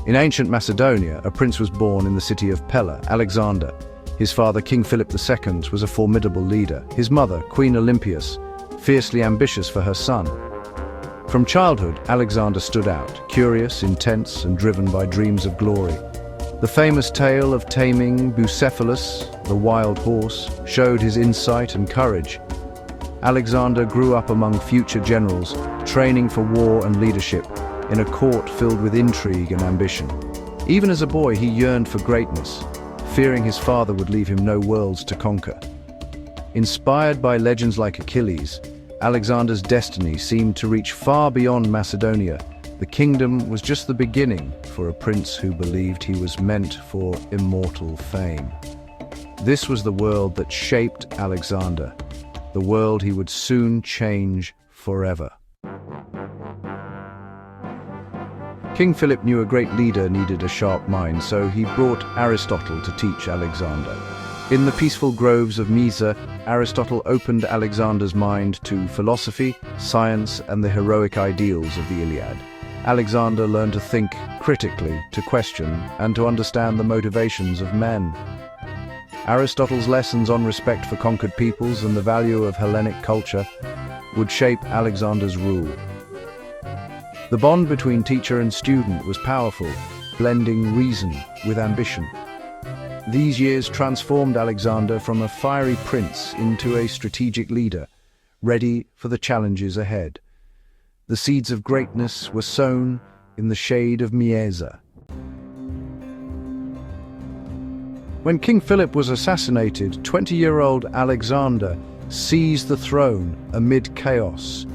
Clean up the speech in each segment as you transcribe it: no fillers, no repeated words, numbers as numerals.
In ancient Macedonia, a prince was born in the city of Pella, Alexander. His father, King Philip II, was a formidable leader. His mother, Queen Olympias, fiercely ambitious for her son. From childhood, Alexander stood out, curious, intense, and driven by dreams of glory. The famous tale of taming Bucephalus, the wild horse, showed his insight and courage. Alexander grew up among future generals, training for war and leadership, in a court filled with intrigue and ambition. Even as a boy, he yearned for greatness, fearing his father would leave him no worlds to conquer. Inspired by legends like Achilles, Alexander's destiny seemed to reach far beyond Macedonia. The kingdom was just the beginning for a prince who believed he was meant for immortal fame. This was the world that shaped Alexander, the world he would soon change forever. King Philip knew a great leader needed a sharp mind, so he brought Aristotle to teach Alexander. In the peaceful groves of Mysa, Aristotle opened Alexander's mind to philosophy, science, and the heroic ideals of the Iliad. Alexander learned to think critically, to question, and to understand the motivations of men. Aristotle's lessons on respect for conquered peoples and the value of Hellenic culture would shape Alexander's rule. The bond between teacher and student was powerful, blending reason with ambition. These years transformed Alexander from a fiery prince into a strategic leader, ready for the challenges ahead. The seeds of greatness were sown in the shade of Mysa. When King Philip was assassinated, 20-year-old Alexander seized the throne amid chaos.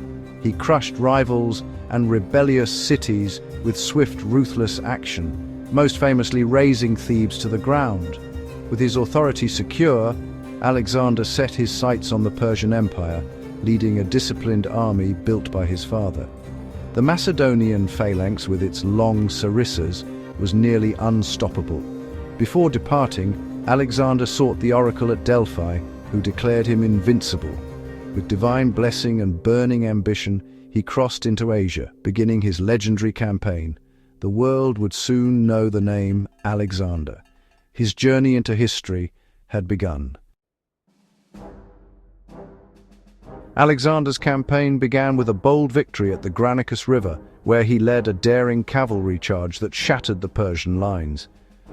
He crushed rivals and rebellious cities with swift, ruthless action, most famously razing Thebes to the ground. With his authority secure, Alexander set his sights on the Persian Empire, leading a disciplined army built by his father. The Macedonian phalanx, with its long sarissas, was nearly unstoppable. Before departing, Alexander sought the oracle at Delphi, who declared him invincible. With divine blessing and burning ambition, he crossed into Asia, beginning his legendary campaign. The world would soon know the name Alexander. His journey into history had begun. Alexander's campaign began with a bold victory at the Granicus River, where he led a daring cavalry charge that shattered the Persian lines.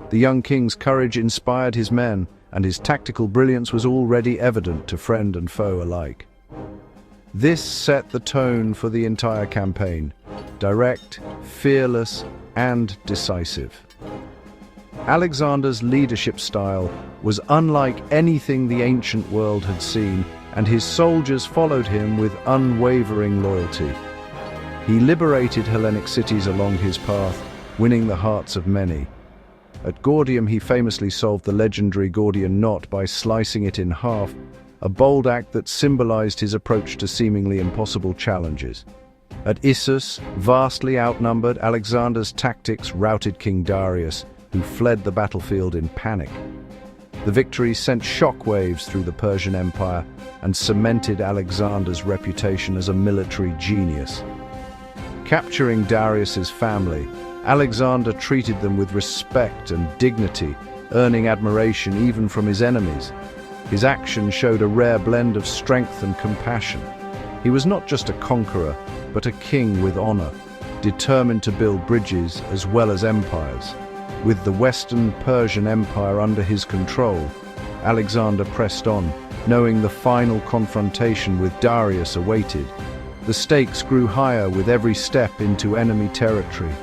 The young king's courage inspired his men, and his tactical brilliance was already evident to friend and foe alike. This set the tone for the entire campaign: direct, fearless, and decisive. Alexander's leadership style was unlike anything the ancient world had seen, and his soldiers followed him with unwavering loyalty. He liberated Hellenic cities along his path, winning the hearts of many. At Gordium, he famously solved the legendary Gordian knot by slicing it in half, a bold act that symbolized his approach to seemingly impossible challenges. At Issus, vastly outnumbered, Alexander's tactics routed King Darius, who fled the battlefield in panic. The victory sent shockwaves through the Persian Empire and cemented Alexander's reputation as a military genius. Capturing Darius's family, Alexander treated them with respect and dignity, earning admiration even from his enemies. His action showed a rare blend of strength and compassion. He was not just a conqueror, but a king with honor, determined to build bridges as well as empires. With the Western Persian Empire under his control, Alexander pressed on, knowing the final confrontation with Darius awaited. The stakes grew higher with every step into enemy territory.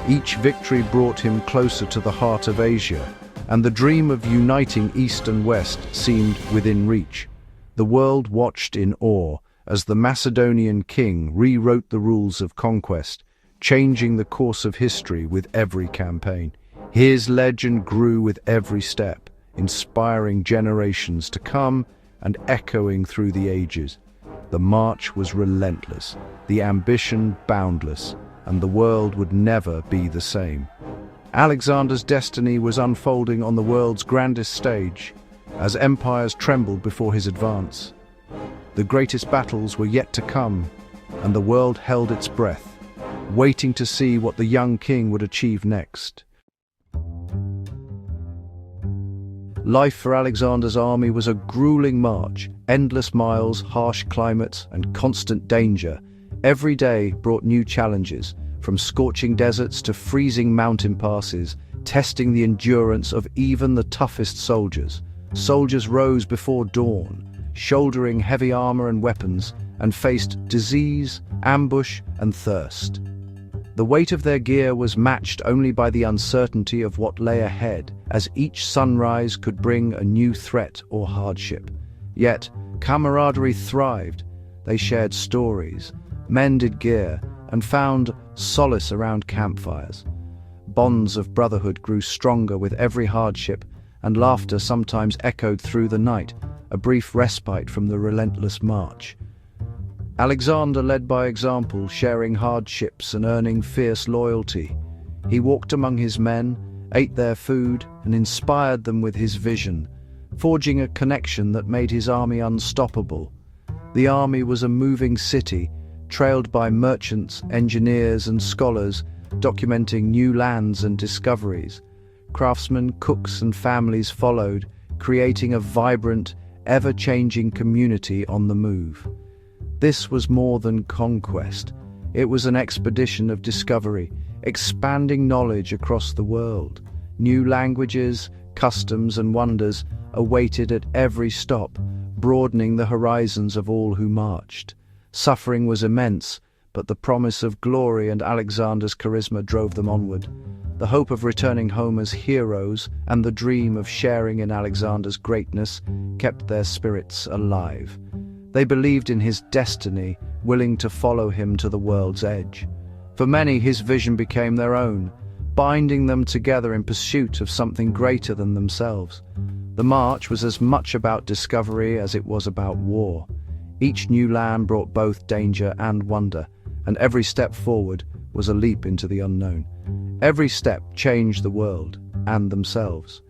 Each victory brought him closer to the heart of Asia, and the dream of uniting East and West seemed within reach. The world watched in awe as the Macedonian king rewrote the rules of conquest, changing the course of history with every campaign. His legend grew with every step, inspiring generations to come and echoing through the ages. The march was relentless, the ambition boundless, and the world would never be the same. Alexander's destiny was unfolding on the world's grandest stage, as empires trembled before his advance. The greatest battles were yet to come, and the world held its breath, waiting to see what the young king would achieve next. Life for Alexander's army was a grueling march, endless miles, harsh climates, and constant danger. Every day brought new challenges, from scorching deserts to freezing mountain passes, testing the endurance of even the toughest soldiers. Soldiers rose before dawn, shouldering heavy armor and weapons, and faced disease, ambush, and thirst. The weight of their gear was matched only by the uncertainty of what lay ahead, as each sunrise could bring a new threat or hardship. Yet, camaraderie thrived. They shared stories, mended gear, and found solace around campfires. Bonds of brotherhood grew stronger with every hardship, and laughter sometimes echoed through the night, a brief respite from the relentless march. Alexander led by example, sharing hardships and earning fierce loyalty. He walked among his men, ate their food, and inspired them with his vision, forging a connection that made his army unstoppable. The army was a moving city, trailed by merchants, engineers, and scholars, documenting new lands and discoveries. Craftsmen, cooks, and families followed, creating a vibrant, ever-changing community on the move. This was more than conquest. It was an expedition of discovery, expanding knowledge across the world. New languages, customs, and wonders awaited at every stop, broadening the horizons of all who marched. Suffering was immense, but the promise of glory and Alexander's charisma drove them onward. The hope of returning home as heroes and the dream of sharing in Alexander's greatness kept their spirits alive. They believed in his destiny, willing to follow him to the world's edge. For many, his vision became their own, binding them together in pursuit of something greater than themselves. The march was as much about discovery as it was about war. Each new land brought both danger and wonder, and every step forward was a leap into the unknown. Every step changed the world and themselves.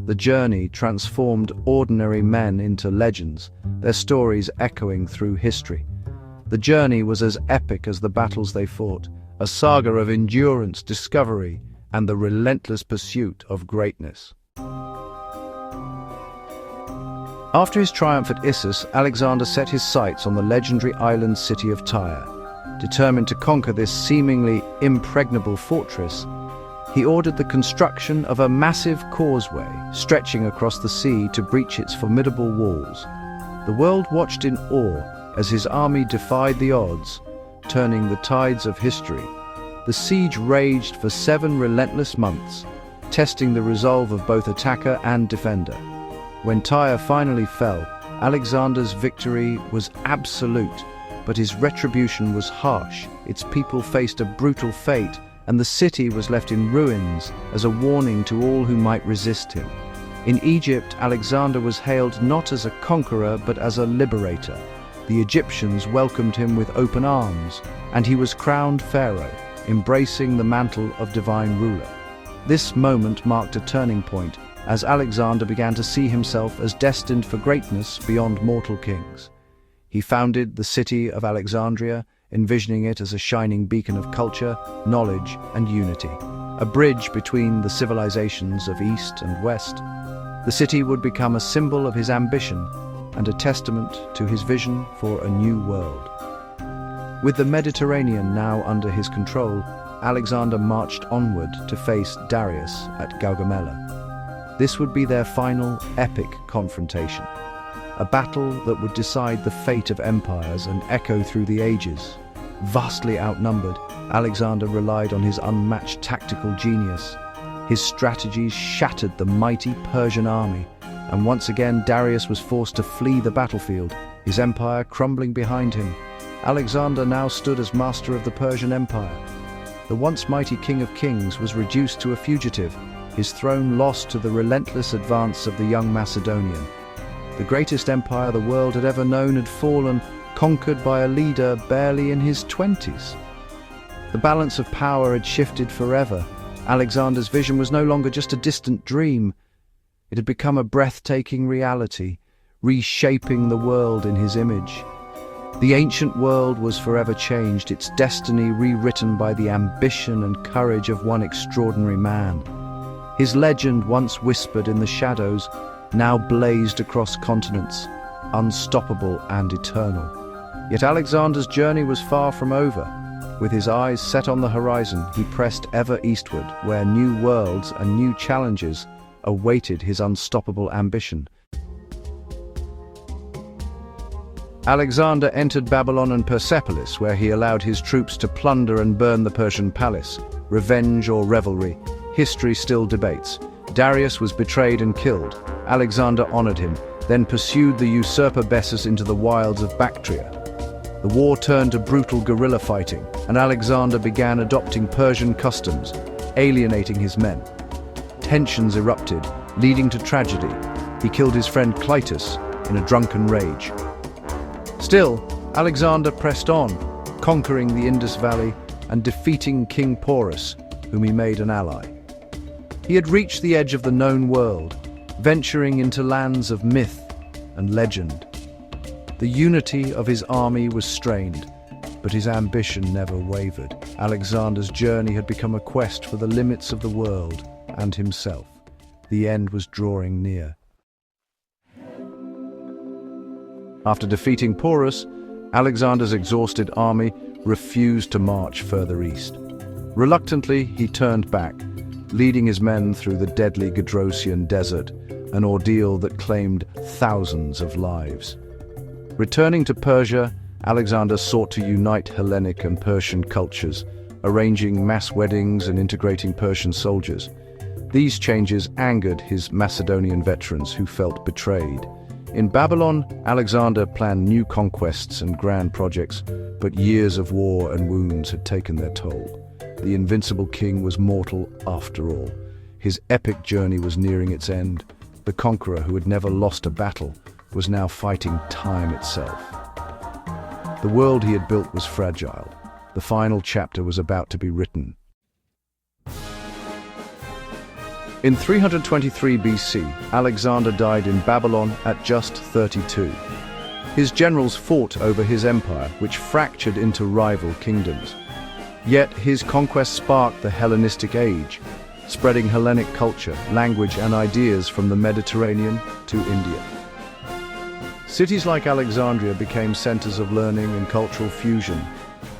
The journey transformed ordinary men into legends, their stories echoing through history. The journey was as epic as the battles they fought, a saga of endurance, discovery, and the relentless pursuit of greatness. After his triumph at Issus, Alexander set his sights on the legendary island city of Tyre. Determined to conquer this seemingly impregnable fortress, he ordered the construction of a massive causeway stretching across the sea to breach its formidable walls. The world watched in awe as his army defied the odds, turning the tides of history. The siege raged for 7 relentless months, testing the resolve of both attacker and defender. When Tyre finally fell, Alexander's victory was absolute, but his retribution was harsh. Its people faced a brutal fate, and the city was left in ruins as a warning to all who might resist him. In Egypt, Alexander was hailed not as a conqueror but as a liberator. The Egyptians welcomed him with open arms, and he was crowned pharaoh, embracing the mantle of divine ruler. This moment marked a turning point, as Alexander began to see himself as destined for greatness beyond mortal kings. He founded the city of Alexandria, envisioning it as a shining beacon of culture, knowledge, and unity, a bridge between the civilizations of East and West. The city would become a symbol of his ambition and a testament to his vision for a new world. With the Mediterranean now under his control, Alexander marched onward to face Darius at Gaugamela. This would be their final epic confrontation, a battle that would decide the fate of empires and echo through the ages. Vastly outnumbered, Alexander relied on his unmatched tactical genius. His strategies shattered the mighty Persian army, and once again Darius was forced to flee the battlefield, his empire crumbling behind him. Alexander now stood as master of the Persian Empire. The once mighty King of Kings was reduced to a fugitive, his throne lost to the relentless advance of the young Macedonian. The greatest empire the world had ever known had fallen, conquered by a leader barely in his 20s. The balance of power had shifted forever. Alexander's vision was no longer just a distant dream. It had become a breathtaking reality, reshaping the world in his image. The ancient world was forever changed, its destiny rewritten by the ambition and courage of one extraordinary man. His legend, once whispered in the shadows, now blazed across continents, unstoppable and eternal. Yet Alexander's journey was far from over. With his eyes set on the horizon, he pressed ever eastward, where new worlds and new challenges awaited his unstoppable ambition. Alexander entered Babylon and Persepolis, where he allowed his troops to plunder and burn the Persian palace. Revenge or revelry, history still debates. Darius was betrayed and killed. Alexander honored him, then pursued the usurper Bessus into the wilds of Bactria. The war turned to brutal guerrilla fighting, and Alexander began adopting Persian customs, alienating his men. Tensions erupted, leading to tragedy. He killed his friend Clytus in a drunken rage. Still, Alexander pressed on, conquering the Indus Valley and defeating King Porus, whom he made an ally. He had reached the edge of the known world, venturing into lands of myth and legend. The unity of his army was strained, but his ambition never wavered. Alexander's journey had become a quest for the limits of the world and himself. The end was drawing near. After defeating Porus, Alexander's exhausted army refused to march further east. Reluctantly, he turned back, leading his men through the deadly Gedrosian desert, an ordeal that claimed thousands of lives. Returning to Persia, Alexander sought to unite Hellenic and Persian cultures, arranging mass weddings and integrating Persian soldiers. These changes angered his Macedonian veterans who felt betrayed. In Babylon, Alexander planned new conquests and grand projects, but years of war and wounds had taken their toll. The invincible king was mortal after all. His epic journey was nearing its end. The conqueror who had never lost a battle was now fighting time itself. The world he had built was fragile. The final chapter was about to be written. In 323 BC, Alexander died in Babylon at just 32. His generals fought over his empire, which fractured into rival kingdoms. Yet his conquest sparked the Hellenistic age, spreading Hellenic culture, language, and ideas from the Mediterranean to India. Cities like Alexandria became centers of learning and cultural fusion.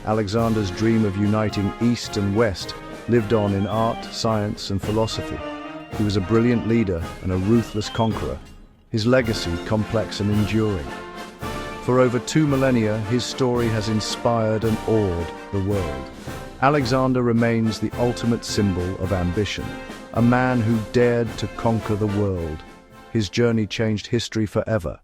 Alexander's dream of uniting East and West lived on in art, science, and philosophy. He was a brilliant leader and a ruthless conqueror, his legacy complex and enduring. For over 2 millennia, his story has inspired and awed the world. Alexander remains the ultimate symbol of ambition, a man who dared to conquer the world. His journey changed history forever,